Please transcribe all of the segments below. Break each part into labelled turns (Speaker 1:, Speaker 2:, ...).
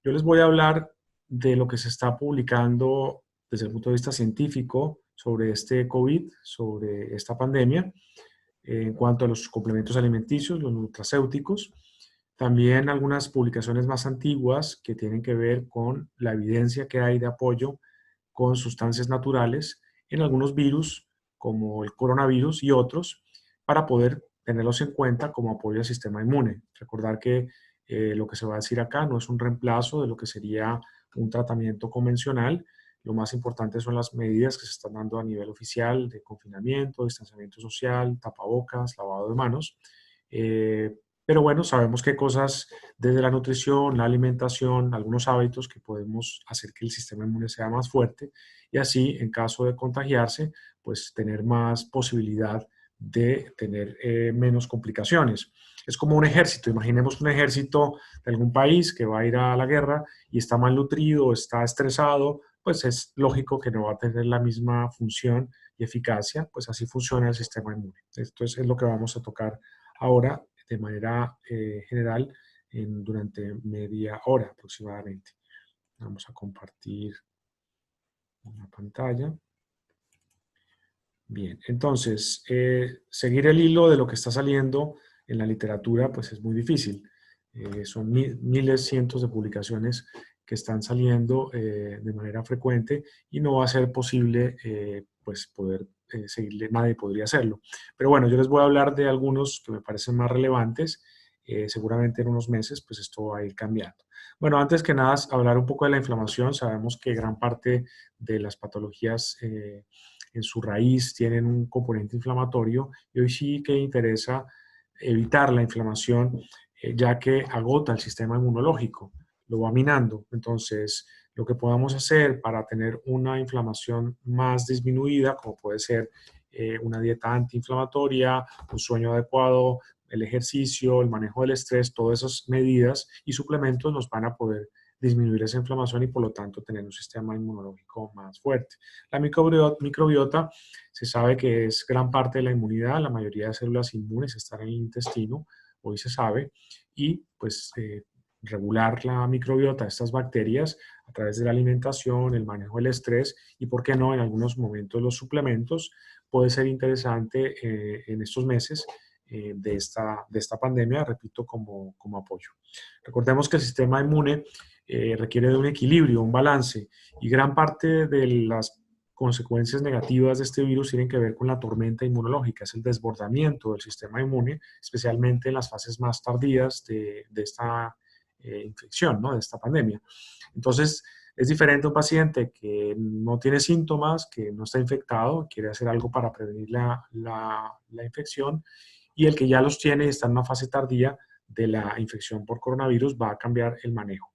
Speaker 1: Yo les voy a hablar de lo que se está publicando desde el punto de vista científico sobre este COVID, sobre esta pandemia, en cuanto a los complementos alimenticios, los nutracéuticos. También algunas publicaciones más antiguas que tienen que ver con la evidencia que hay de apoyo con sustancias naturales en algunos virus, como el coronavirus y otros, para poder tenerlos en cuenta como apoyo al sistema inmune. Recordar que lo que se va a decir acá no es un reemplazo de lo que sería un tratamiento convencional. Lo más importante son las medidas que se están dando a nivel oficial de confinamiento, distanciamiento social, tapabocas, lavado de manos. Pero bueno, sabemos que hay cosas desde la nutrición, la alimentación, algunos hábitos que podemos hacer que el sistema inmune sea más fuerte y así, en caso de contagiarse, pues tener más posibilidad de tener menos complicaciones. Es como un ejército. Imaginemos un ejército de algún país que va a ir a la guerra y está malnutrido, está estresado, pues es lógico que no va a tener la misma función y eficacia, pues así funciona el sistema inmune. Esto es lo que vamos a tocar ahora de manera general durante media hora aproximadamente. Vamos a compartir una pantalla. Bien, entonces, seguir el hilo de lo que está saliendo en la literatura, pues es muy difícil. Son miles, cientos de publicaciones que están saliendo de manera frecuente y no va a ser posible, pues, poder seguirle, nadie podría hacerlo. Pero bueno, yo les voy a hablar de algunos que me parecen más relevantes. Seguramente en unos meses, pues esto va a ir cambiando. Bueno, antes que nada, hablar un poco de la inflamación. Sabemos que gran parte de las patologías en su raíz tienen un componente inflamatorio y hoy sí que interesa evitar la inflamación ya que agota el sistema inmunológico, lo va minando. Entonces, lo que podamos hacer para tener una inflamación más disminuida, como puede ser una dieta antiinflamatoria, un sueño adecuado, el ejercicio, el manejo del estrés, todas esas medidas y suplementos nos van a poder disminuir esa inflamación y por lo tanto tener un sistema inmunológico más fuerte. La microbiota se sabe que es gran parte de la inmunidad, la mayoría de células inmunes están en el intestino, hoy se sabe, y pues regular la microbiota de estas bacterias a través de la alimentación, el manejo del estrés y, por qué no, en algunos momentos los suplementos, puede ser interesante en estos meses de esta pandemia, repito, como apoyo. Recordemos que el sistema inmune requiere de un equilibrio, un balance, y gran parte de las consecuencias negativas de este virus tienen que ver con la tormenta inmunológica, es el desbordamiento del sistema inmune, especialmente en las fases más tardías de esta infección, ¿no? De esta pandemia. Entonces, es diferente a un paciente que no tiene síntomas, que no está infectado, quiere hacer algo para prevenir la infección, y el que ya los tiene y está en una fase tardía de la infección por coronavirus va a cambiar el manejo.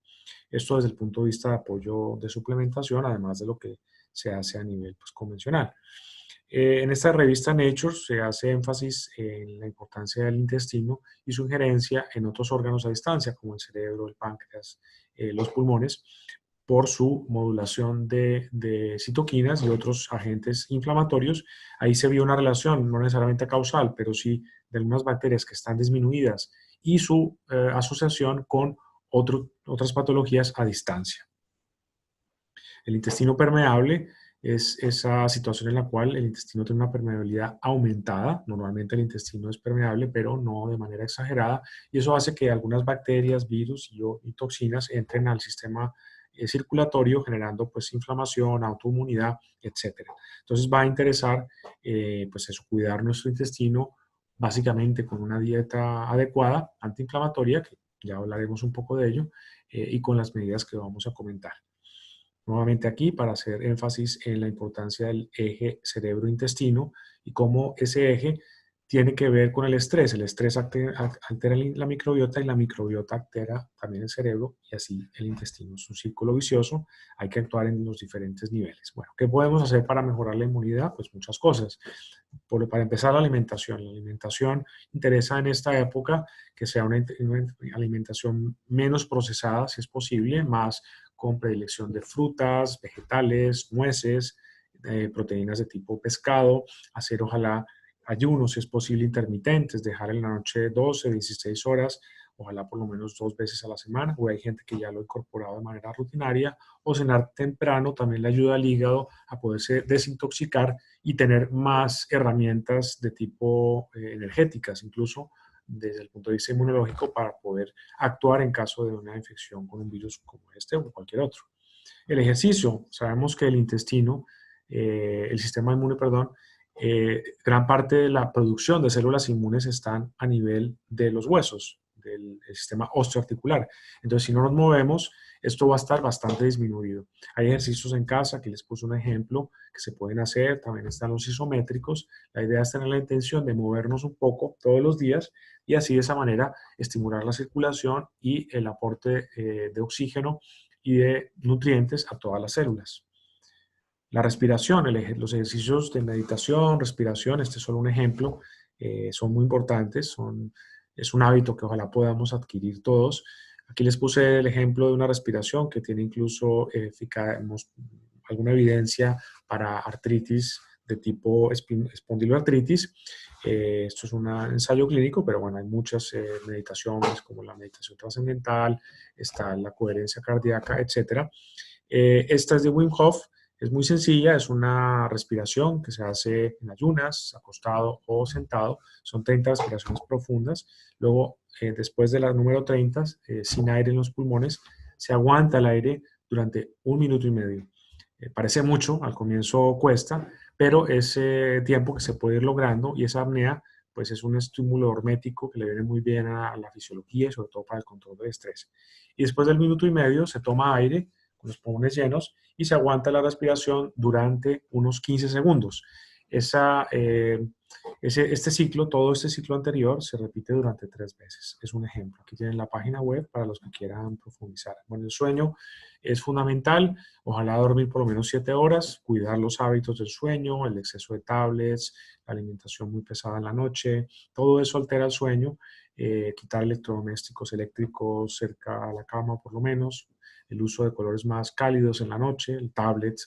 Speaker 1: Esto desde el punto de vista de apoyo de suplementación, además de lo que se hace a nivel pues, convencional. En esta revista Nature se hace énfasis en la importancia del intestino y su injerencia en otros órganos a distancia, como el cerebro, el páncreas, los pulmones, por su modulación de citoquinas y otros agentes inflamatorios. Ahí se vio una relación, no necesariamente causal, pero sí de algunas bacterias que están disminuidas y su asociación con otras patologías a distancia. El intestino permeable es esa situación en la cual el intestino tiene una permeabilidad aumentada. Normalmente el intestino es permeable, pero no de manera exagerada, y eso hace que algunas bacterias, virus y toxinas entren al sistema circulatorio, generando pues inflamación, autoinmunidad, etcétera. Entonces va a interesar pues eso, cuidar nuestro intestino básicamente con una dieta adecuada, antiinflamatoria, que ya hablaremos un poco de ello, y con las medidas que vamos a comentar. Nuevamente aquí para hacer énfasis en la importancia del eje cerebro-intestino y cómo ese eje tiene que ver con el estrés. El estrés altera la microbiota y la microbiota altera también el cerebro y así el intestino. Es un círculo vicioso, hay que actuar en los diferentes niveles. Bueno, ¿qué podemos hacer para mejorar la inmunidad? Pues muchas cosas. Para empezar, la alimentación. La alimentación interesa en esta época que sea una alimentación menos procesada, si es posible, más con predilección de frutas, vegetales, nueces, proteínas de tipo pescado, hacer ojalá ayunos, si es posible, intermitentes, dejar en la noche 12, 16 horas ojalá por lo menos 2 veces a la semana, o hay gente que ya lo ha incorporado de manera rutinaria, o cenar temprano también le ayuda al hígado a poderse desintoxicar y tener más herramientas de tipo energéticas, incluso desde el punto de vista inmunológico, para poder actuar en caso de una infección con un virus como este o cualquier otro. El ejercicio, sabemos que el intestino, el sistema inmune, perdón, gran parte de la producción de células inmunes están a nivel de los huesos, del sistema osteoarticular. Entonces, si no nos movemos, esto va a estar bastante disminuido. Hay ejercicios en casa, aquí les puse un ejemplo, que se pueden hacer, también están los isométricos. La idea es tener la intención de movernos un poco todos los días y así de esa manera estimular la circulación y el aporte de oxígeno y de nutrientes a todas las células. La respiración, los ejercicios de meditación, respiración, este es solo un ejemplo, son muy importantes, es un hábito que ojalá podamos adquirir todos. Aquí les puse el ejemplo de una respiración que tiene incluso alguna evidencia para artritis de tipo espondiloartritis. Esto es un ensayo clínico, pero bueno, hay muchas meditaciones como la meditación trascendental, está la coherencia cardíaca, etc. Esta es de Wim Hof, es muy sencilla, es una respiración que se hace en ayunas, acostado o sentado. Son 30 respiraciones profundas. Luego, después de la número 30, sin aire en los pulmones, se aguanta el aire durante 1 minuto y medio. Parece mucho, al comienzo cuesta, pero ese tiempo que se puede ir logrando y esa apnea, pues es un estímulo hormético que le viene muy bien a la fisiología y sobre todo para el control del estrés. Y después del 1 minuto y medio se toma aire con los pulmones llenos y se aguanta la respiración durante unos 15 segundos. Este ciclo, todo este ciclo anterior, se repite durante 3 veces. Es un ejemplo. Aquí tienen la página web para los que quieran profundizar. Bueno, el sueño es fundamental. Ojalá dormir por lo menos 7 horas, cuidar los hábitos del sueño, el exceso de tablets, la alimentación muy pesada en la noche. Todo eso altera el sueño. Quitar electrodomésticos eléctricos cerca a la cama, por lo menos. El uso de colores más cálidos en la noche, el tablet,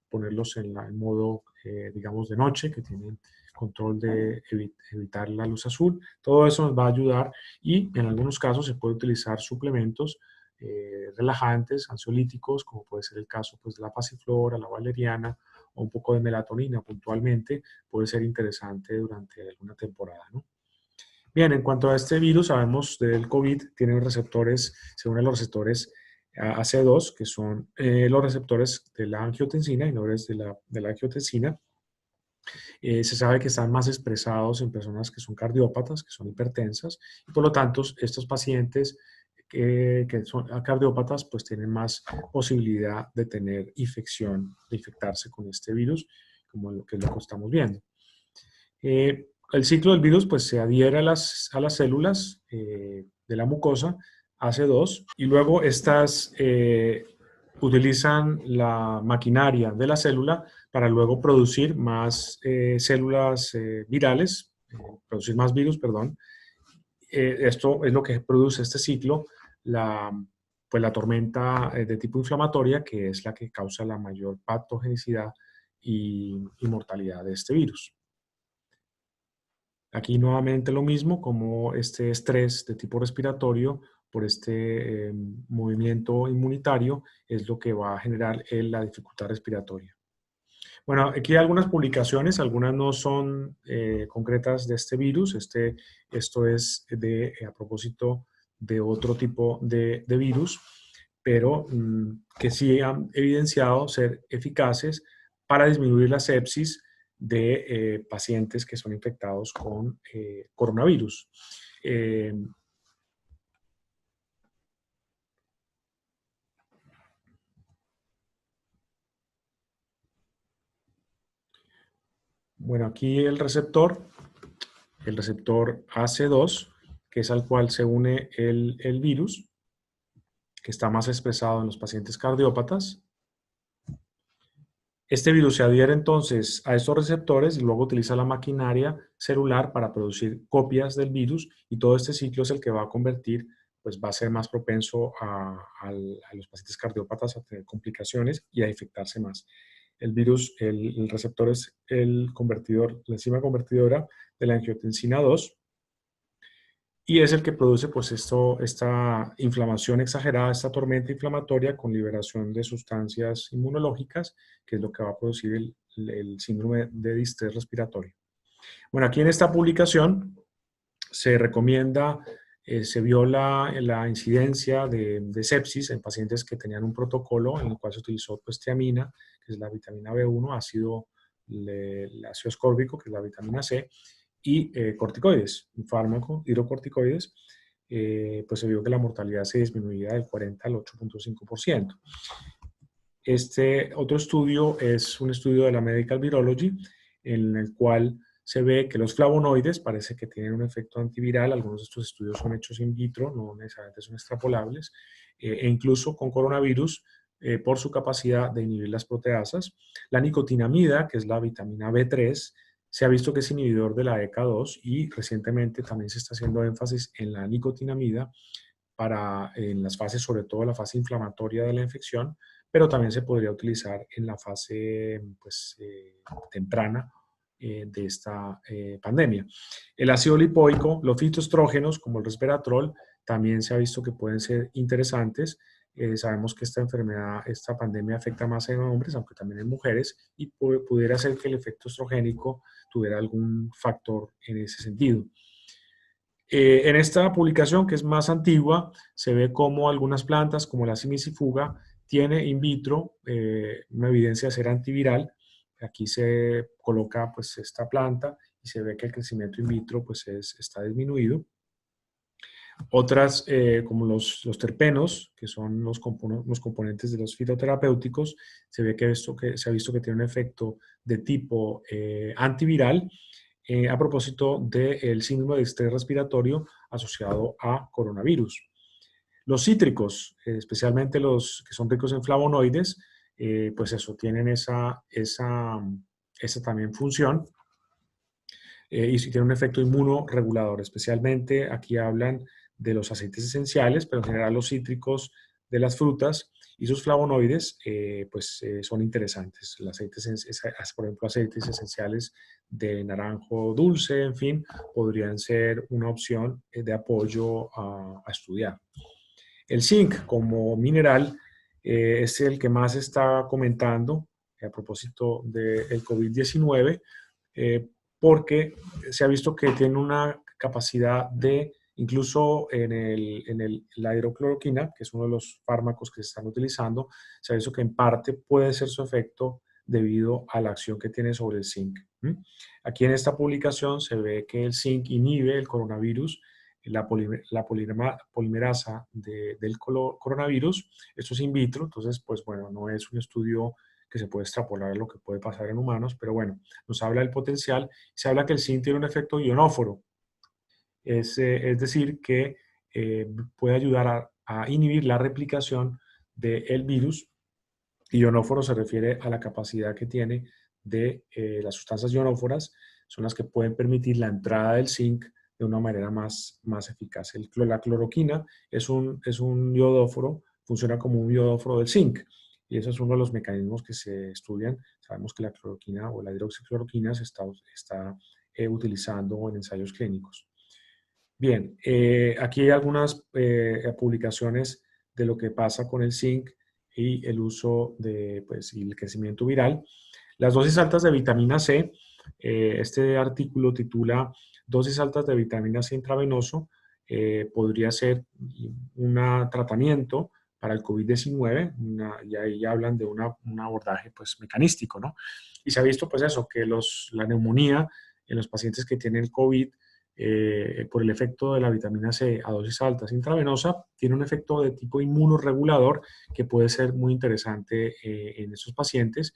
Speaker 1: ponerlos en modo, digamos, de noche, que tienen control de evitar la luz azul. Todo eso nos va a ayudar y en algunos casos se puede utilizar suplementos relajantes, ansiolíticos, como puede ser el caso pues, de la pasiflora, la valeriana o un poco de melatonina puntualmente, puede ser interesante durante alguna temporada, ¿no? Bien, en cuanto a este virus, sabemos del COVID, tiene receptores, se unen los receptores AC2, que son los receptores de la angiotensina, inhibidores de la angiotensina. Se sabe que están más expresados en personas que son cardiópatas, que son hipertensas, y por lo tanto, estos pacientes que son cardiópatas, pues tienen más posibilidad de tener infección, de infectarse con este virus, como lo que estamos viendo. El ciclo del virus pues, se adhiere a las células de la mucosa, AC2, y luego estas utilizan la maquinaria de la célula para luego producir más células virales, producir más virus, perdón. Esto es lo que produce este ciclo, pues la tormenta de tipo inflamatoria, que es la que causa la mayor patogenicidad y mortalidad de este virus. Aquí nuevamente lo mismo, como este estrés de tipo respiratorio por este movimiento inmunitario es lo que va a generar la dificultad respiratoria. Bueno, aquí hay algunas publicaciones, algunas no son concretas de este virus. Esto es a propósito de otro tipo de virus, pero que sí han evidenciado ser eficaces para disminuir la sepsis de pacientes que son infectados con coronavirus. Bueno, aquí el receptor AC2, que es al cual se une el virus, que está más expresado en los pacientes cardiópatas. Este virus se adhiere entonces a estos receptores y luego utiliza la maquinaria celular para producir copias del virus y todo este ciclo es el que va a convertir, pues va a ser más propenso a los pacientes cardiópatas a tener complicaciones y a infectarse más. El virus, el receptor es el convertidor, la enzima convertidora de la angiotensina 2 y es el que produce pues esta inflamación exagerada, esta tormenta inflamatoria con liberación de sustancias inmunológicas, que es lo que va a producir el síndrome de distrés respiratorio. Bueno, aquí en esta publicación se recomienda, se vio la incidencia de sepsis en pacientes que tenían un protocolo en el cual se utilizó pues tiamina, que es la vitamina B1, el ácido ascórbico, que es la vitamina C, y corticoides, un fármaco, hidrocorticoides, pues se vio que la mortalidad se disminuía del 40 al 8.5%. Este otro estudio es un estudio de la Medical Virology, en el cual se ve que los flavonoides parece que tienen un efecto antiviral. Algunos de estos estudios son hechos in vitro, no necesariamente son extrapolables, e incluso con coronavirus, por su capacidad de inhibir las proteasas. La nicotinamida, que es la vitamina B3, se ha visto que es inhibidor de la ECA2 y recientemente también se está haciendo énfasis en la nicotinamida en las fases, sobre todo la fase inflamatoria de la infección, pero también se podría utilizar en la fase pues, temprana de esta pandemia. El ácido lipoico, los fitoestrógenos como el resveratrol, también se ha visto que pueden ser interesantes. Sabemos que esta enfermedad, esta pandemia afecta más en hombres, aunque también en mujeres, y pudiera ser que el efecto estrogénico tuviera algún factor en ese sentido. En esta publicación, que es más antigua, se ve cómo algunas plantas, como la simicifuga, tiene in vitro una evidencia de ser antiviral. Aquí se coloca pues, esta planta y se ve que el crecimiento in vitro pues, está disminuido. Otras, como los terpenos, que son los componentes de los fitoterapéuticos, se ve que se ha visto que tiene un efecto de tipo antiviral, a propósito del síndrome de estrés respiratorio asociado a coronavirus. Los cítricos, especialmente los que son ricos en flavonoides, pues eso, tienen esa también función, y si tienen un efecto inmunoregulador. Especialmente aquí hablan de los aceites esenciales, pero en general los cítricos de las frutas y sus flavonoides son interesantes. Por ejemplo, aceites esenciales de naranjo dulce, en fin, podrían ser una opción de apoyo a estudiar. El zinc como mineral es el que más se está comentando a propósito del COVID-19, porque se ha visto que tiene una capacidad de, incluso en la hidrocloroquina, que es uno de los fármacos que se están utilizando, se ha visto que en parte puede ser su efecto debido a la acción que tiene sobre el zinc. Aquí en esta publicación se ve que el zinc inhibe el coronavirus, la polimerasa del coronavirus. Esto es in vitro, entonces, pues bueno, no es un estudio que se puede extrapolar a lo que puede pasar en humanos, pero bueno, nos habla del potencial. Se habla que el zinc tiene un efecto ionóforo, es decir, que puede ayudar a inhibir la replicación del virus. Ionóforo se refiere a la capacidad que tiene de las sustancias ionóforas, son las que pueden permitir la entrada del zinc de una manera más eficaz. La cloroquina es un iodóforo, funciona como un iodóforo del zinc, y eso es uno de los mecanismos que se estudian. Sabemos que la cloroquina o la hidroxicloroquina se está utilizando en ensayos clínicos. Bien, aquí hay algunas publicaciones de lo que pasa con el zinc y el uso y el crecimiento viral. Las dosis altas de vitamina C, este artículo titula "Dosis altas de vitamina C intravenoso podría ser un tratamiento para el COVID-19", y ahí hablan de un abordaje pues mecanístico, ¿no? Y se ha visto pues eso, que la neumonía en los pacientes que tienen COVID, por el efecto de la vitamina C a dosis altas intravenosa, tiene un efecto de tipo inmunoregulador que puede ser muy interesante en estos pacientes,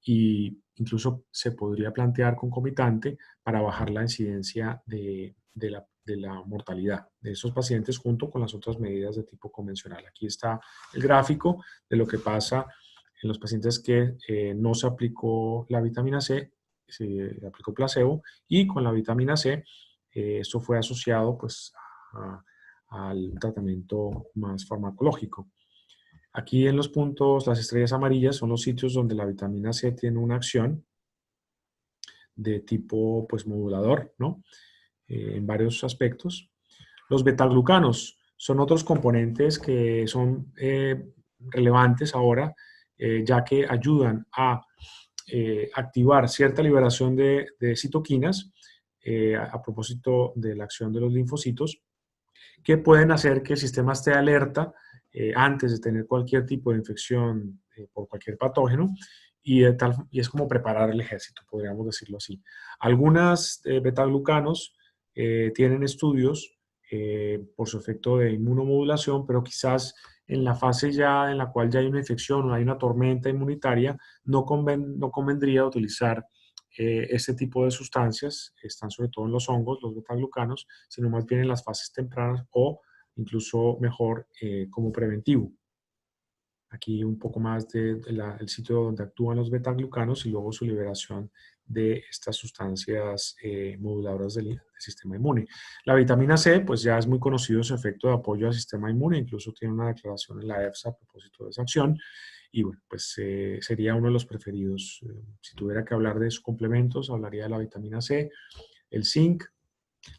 Speaker 1: y incluso se podría plantear concomitante para bajar la incidencia de la mortalidad de esos pacientes junto con las otras medidas de tipo convencional. Aquí está el gráfico de lo que pasa en los pacientes que no se aplicó la vitamina C, se aplicó placebo, y con la vitamina C esto fue asociado pues, al tratamiento más farmacológico. Aquí en los puntos, las estrellas amarillas son los sitios donde la vitamina C tiene una acción de tipo pues, modulador, ¿no? En varios aspectos. Los betaglucanos son otros componentes que son relevantes ahora, ya que ayudan a activar cierta liberación de citoquinas a propósito de la acción de los linfocitos, que pueden hacer que el sistema esté alerta antes de tener cualquier tipo de infección por cualquier patógeno, y es como preparar el ejército, podríamos decirlo así. Algunas betaglucanos tienen estudios por su efecto de inmunomodulación, pero quizás en la fase ya en la cual ya hay una infección o hay una tormenta inmunitaria, no convendría utilizar este tipo de sustancias, están sobre todo en los hongos, los betaglucanos, sino más bien en las fases tempranas o incluso mejor como preventivo. Aquí un poco más del sitio donde actúan los betaglucanos y luego su liberación de estas sustancias moduladoras del sistema inmune. La vitamina C, pues ya es muy conocido su efecto de apoyo al sistema inmune, incluso tiene una declaración en la EFSA a propósito de esa acción, y bueno, pues sería uno de los preferidos. Si tuviera que hablar de sus complementos, hablaría de la vitamina C, el zinc,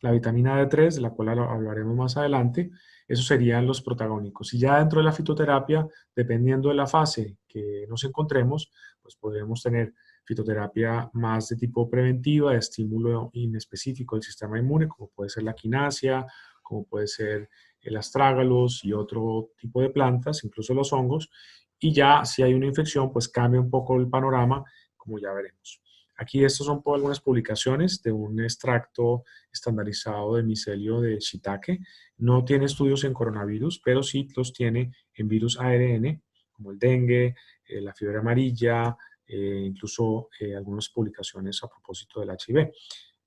Speaker 1: la vitamina D3, de la cual hablaremos más adelante. Esos serían los protagónicos. Y ya dentro de la fitoterapia, dependiendo de la fase que nos encontremos, pues podríamos tener fitoterapia más de tipo preventiva, de estímulo inespecífico del sistema inmune, como puede ser la quinasia, como puede ser el astrágalos y otro tipo de plantas, incluso los hongos. Y ya si hay una infección, pues cambia un poco el panorama, como ya veremos. Aquí estas son algunas publicaciones de un extracto estandarizado de micelio de shiitake. No tiene estudios en coronavirus, pero sí los tiene en virus ARN, como el dengue, la fiebre amarilla, incluso algunas publicaciones a propósito del HIV.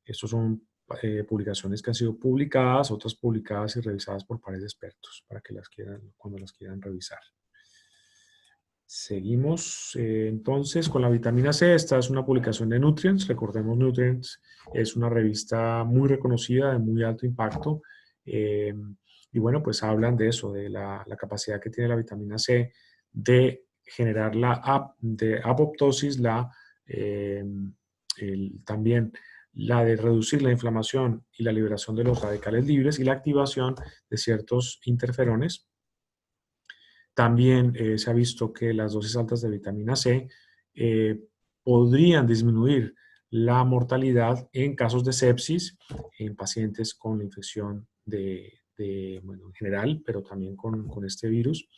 Speaker 1: Estos son publicaciones que han sido publicadas, otras publicadas y revisadas por pares de expertos, para que cuando las quieran revisar. Seguimos entonces con la vitamina C. Esta es una publicación de Nutrients. Recordemos, Nutrients es una revista muy reconocida, de muy alto impacto. Y bueno, pues hablan de eso, de la capacidad que tiene la vitamina C de generar de apoptosis, también la de reducir la inflamación y la liberación de los radicales libres y la activación de ciertos interferones. También se ha visto que las dosis altas de vitamina C podrían disminuir la mortalidad en casos de sepsis en pacientes con la infección bueno, en general, pero también con este virus.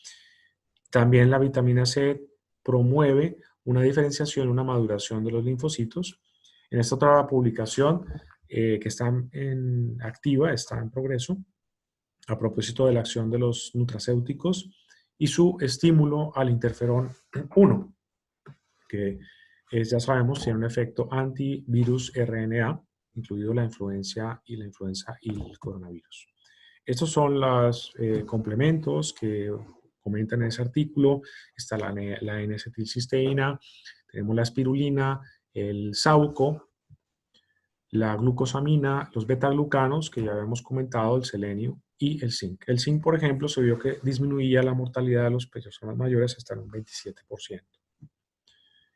Speaker 1: También la vitamina C promueve una diferenciación, una maduración de los linfocitos. En esta otra publicación que está activa, está en progreso, a propósito de la acción de los nutracéuticos y su estímulo al interferón 1, que ya sabemos tiene un efecto antivirus RNA, incluido la influenza y el coronavirus. Estos son los complementos que comentan en ese artículo. Está la N-acetilcisteína, tenemos la espirulina, el sauco, la glucosamina, los betaglucanos, que ya habíamos comentado, el selenio y el zinc. El zinc, por ejemplo, se vio que disminuía la mortalidad de las personas mayores hasta un 27%.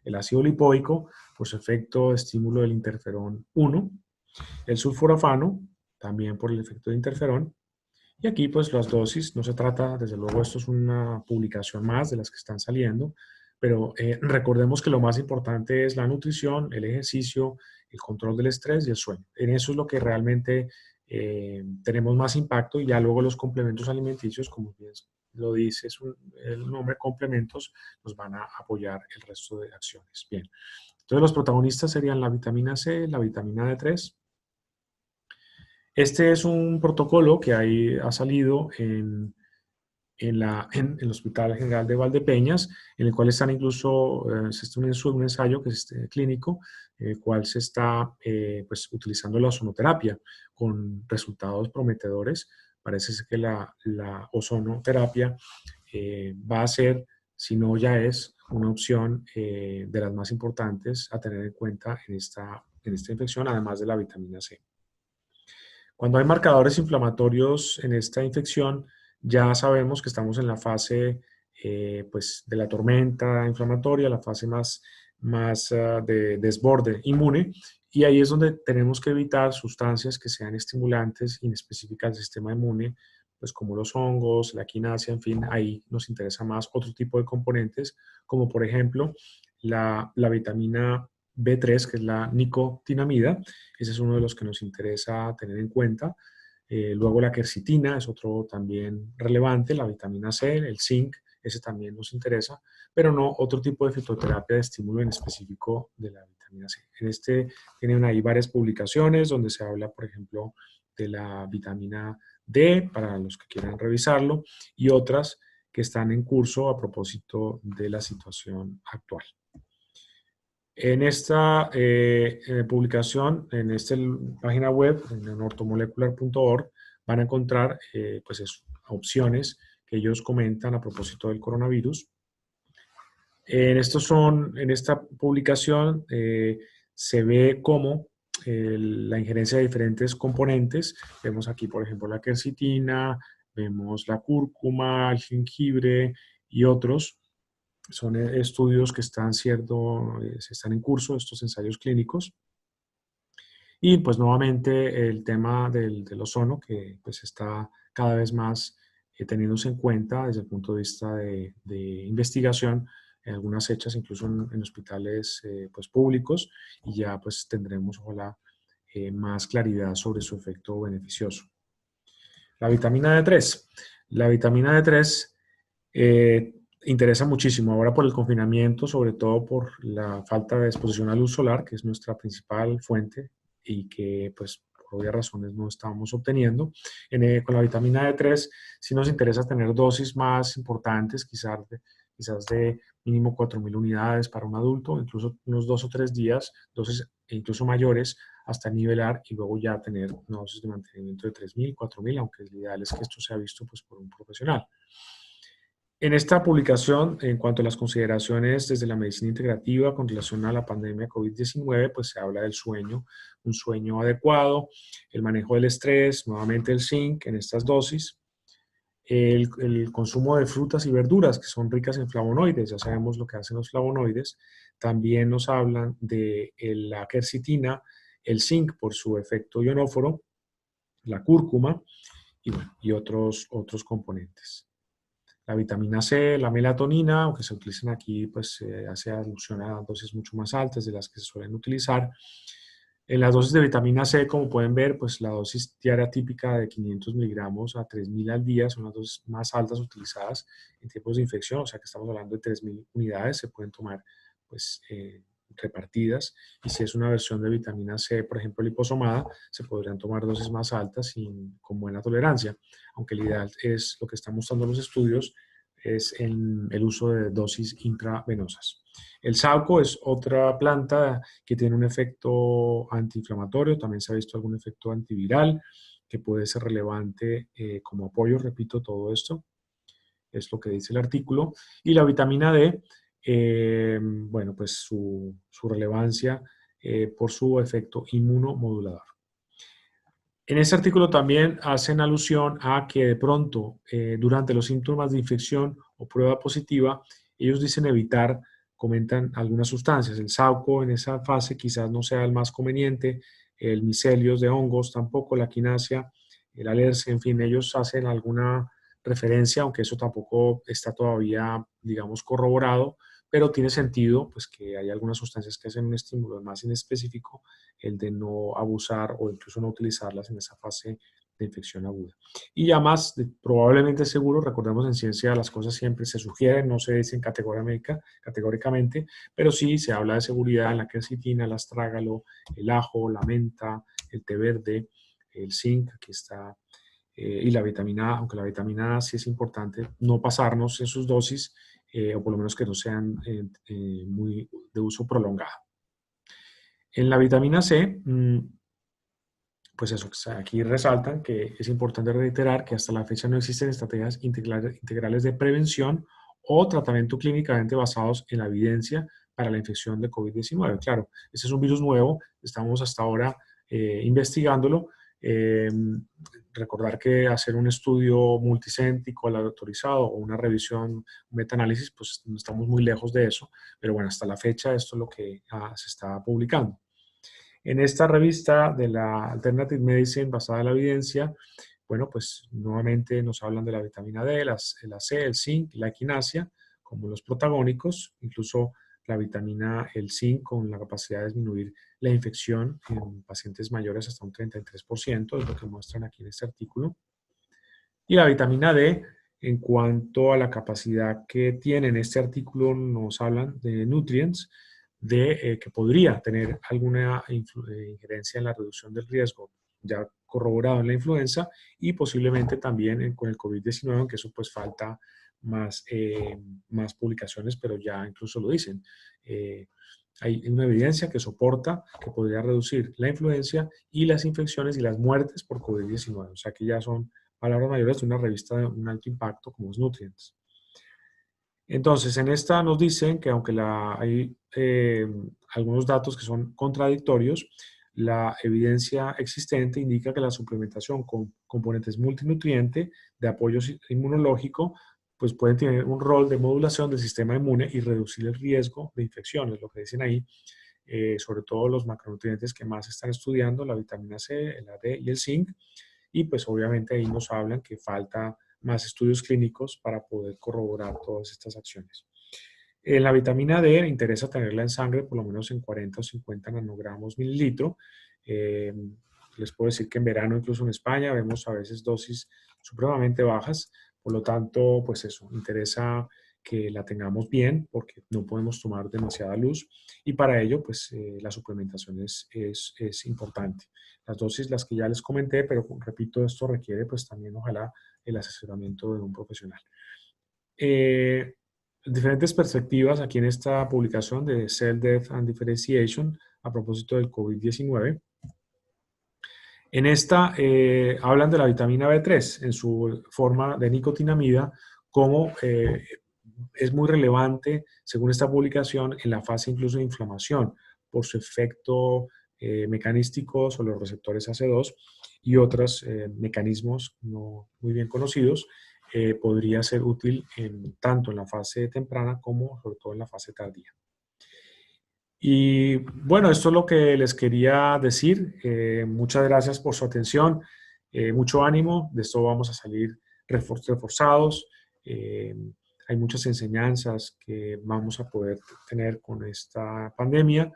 Speaker 1: El ácido lipoico, por su efecto de estímulo del interferón 1. El sulforafano, también por el efecto de interferón. Y aquí, pues, las dosis, no se trata, desde luego, esto es una publicación más de las que están saliendo, pero recordemos que lo más importante es la nutrición, el ejercicio, el control del estrés y el sueño. En eso es lo que realmente tenemos más impacto, y ya luego los complementos alimenticios, como bien lo dice el nombre, complementos, nos van a apoyar el resto de acciones. Bien, entonces los protagonistas serían la vitamina C, la vitamina D3. Este es un protocolo que ha salido en el Hospital General de Valdepeñas, en el cual están incluso, un ensayo que es clínico, en el cual se está pues, utilizando la ozonoterapia con resultados prometedores. Parece ser que la ozonoterapia va a ser, si no ya es, una opción de las más importantes a tener en cuenta en esta infección, además de la vitamina C. Cuando hay marcadores inflamatorios en esta infección, ya sabemos que estamos en la fase pues, de la tormenta inflamatoria, la fase más de desborde inmune, y ahí es donde tenemos que evitar sustancias que sean estimulantes inespecíficas del sistema inmune, pues como los hongos, la quinasia, en fin, ahí nos interesa más otro tipo de componentes, como por ejemplo la vitamina B3, que es la nicotinamida. Ese es uno de los que nos interesa tener en cuenta. Luego la quercitina es otro también relevante, la vitamina C, el zinc, ese también nos interesa, pero no otro tipo de fitoterapia de estímulo en específico de la vitamina C. En este tienen ahí varias publicaciones donde se habla, por ejemplo, de la vitamina D, para los que quieran revisarlo, y otras que están en curso a propósito de la situación actual. En esta publicación, en esta página web, en ortomolecular.org, van a encontrar pues opciones que ellos comentan a propósito del coronavirus. En esta publicación se ve cómo la injerencia de diferentes componentes. Vemos aquí, por ejemplo, la quercitina, vemos la cúrcuma, el jengibre y otros. Son estudios que están están en curso, estos ensayos clínicos. Y pues nuevamente el tema del ozono, que pues está cada vez más teniéndose en cuenta desde el punto de vista de investigación, en algunas hechas incluso en hospitales pues públicos, y ya pues tendremos ojalá más claridad sobre su efecto beneficioso. La vitamina D3. La vitamina D3 interesa muchísimo ahora por el confinamiento, sobre todo por la falta de exposición a luz solar, que es nuestra principal fuente y que pues por obvias razones no estamos obteniendo. Con la vitamina D3 sí nos interesa tener dosis más importantes, quizás de mínimo 4.000 unidades para un adulto, incluso unos 2 o 3 días, dosis incluso mayores, hasta nivelar y luego ya tener una dosis de mantenimiento de 3.000, 4.000, aunque lo ideal es que esto sea visto pues, por un profesional. En esta publicación, en cuanto a las consideraciones desde la medicina integrativa con relación a la pandemia COVID-19, pues se habla del sueño, un sueño adecuado, el manejo del estrés, nuevamente el zinc en estas dosis, el consumo de frutas y verduras que son ricas en flavonoides, ya sabemos lo que hacen los flavonoides. También nos hablan de la quercitina, el zinc por su efecto ionóforo, la cúrcuma y otros componentes. La vitamina C, la melatonina, aunque se utilizan aquí, pues hace alusión a dosis mucho más altas de las que se suelen utilizar. En las dosis de vitamina C, como pueden ver, pues la dosis diaria típica de 500 miligramos a 3.000 al día son las dosis más altas utilizadas en tiempos de infección, o sea que estamos hablando de 3.000 unidades, se pueden tomar pues repartidas, y si es una versión de vitamina C, por ejemplo liposomada, se podrían tomar dosis más altas con buena tolerancia, aunque el ideal es lo que están mostrando los estudios, es el uso de dosis intravenosas. El saúco es otra planta que tiene un efecto antiinflamatorio, también se ha visto algún efecto antiviral que puede ser relevante como apoyo, repito, todo esto es lo que dice el artículo. Y la vitamina D, bueno, pues su relevancia por su efecto inmunomodulador. En este artículo también hacen alusión a que de pronto, durante los síntomas de infección o prueba positiva, ellos dicen evitar, comentan algunas sustancias. El saúco en esa fase quizás no sea el más conveniente, el micelios de hongos tampoco, la quinasia, el alerce, en fin, ellos hacen alguna referencia, aunque eso tampoco está todavía, digamos, corroborado, pero tiene sentido, pues que hay algunas sustancias que hacen un estímulo más inespecífico, el de no abusar o incluso no utilizarlas en esa fase de infección aguda. Y ya más, probablemente seguro, recordemos en ciencia las cosas siempre se sugieren, no se dicen categóricamente, pero sí se habla de seguridad en la quercetina, el astrágalo, el ajo, la menta, el té verde, el zinc, aquí está, y la vitamina A, aunque la vitamina A sí es importante no pasarnos en sus dosis, o por lo menos que no sean muy de uso prolongado. En la vitamina C, pues eso, aquí resaltan que es importante reiterar que hasta la fecha no existen estrategias integrales de prevención o tratamiento clínicamente basados en la evidencia para la infección de COVID-19. Claro, este es un virus nuevo, estamos hasta ahora investigándolo, Recordar que hacer un estudio multicéntrico, autorizado o una revisión, un metaanálisis, pues no estamos muy lejos de eso, pero bueno, hasta la fecha esto es lo que se está publicando. En esta revista de la Alternative Medicine basada en la evidencia, bueno, pues nuevamente nos hablan de la vitamina D, la C, el zinc y la quinasia como los protagónicos, incluso la vitamina, el zinc con la capacidad de disminuir la infección en pacientes mayores hasta un 33%, es lo que muestran aquí en este artículo. Y la vitamina D, en cuanto a la capacidad que tiene en este artículo, nos hablan de nutrients, de que podría tener alguna injerencia en la reducción del riesgo ya corroborado en la influenza y posiblemente también con el COVID-19, aunque eso pues falta más publicaciones, pero ya incluso lo dicen. Hay una evidencia que soporta que podría reducir la influencia y las infecciones y las muertes por COVID-19. O sea que ya son palabras mayores de una revista de un alto impacto como es Nutrients. Entonces, en esta nos dicen que aunque hay algunos datos que son contradictorios, la evidencia existente indica que la suplementación con componentes multinutriente de apoyo inmunológico pues pueden tener un rol de modulación del sistema inmune y reducir el riesgo de infecciones, lo que dicen ahí, sobre todo los macronutrientes que más se están estudiando, la vitamina C, el D y el zinc, y pues obviamente ahí nos hablan que falta más estudios clínicos para poder corroborar todas estas acciones. En la vitamina D interesa tenerla en sangre por lo menos en 40 o 50 nanogramos mililitro. Les puedo decir que en verano, incluso en España, vemos a veces dosis supremamente bajas. Por lo tanto, pues eso, interesa que la tengamos bien porque no podemos tomar demasiada luz y para ello, pues la suplementación es importante. Las dosis, las que ya les comenté, pero repito, esto requiere pues también ojalá el asesoramiento de un profesional. Diferentes perspectivas aquí en esta publicación de Cell Death and Differentiation a propósito del COVID-19. En esta hablan de la vitamina B3 en su forma de nicotinamida como es muy relevante, según esta publicación, en la fase incluso de inflamación por su efecto mecanístico sobre los receptores AC2 y otros mecanismos no muy bien conocidos. Podría ser útil tanto en la fase temprana como sobre todo en la fase tardía. Y bueno, esto es lo que les quería decir. Muchas gracias por su atención. Mucho ánimo. De esto vamos a salir reforzados. Hay muchas enseñanzas que vamos a poder tener con esta pandemia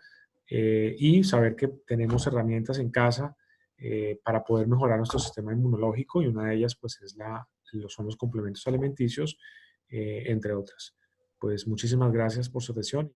Speaker 1: y saber que tenemos herramientas en casa para poder mejorar nuestro sistema inmunológico y una de ellas pues son los complementos alimenticios, entre otras. Pues muchísimas gracias por su atención.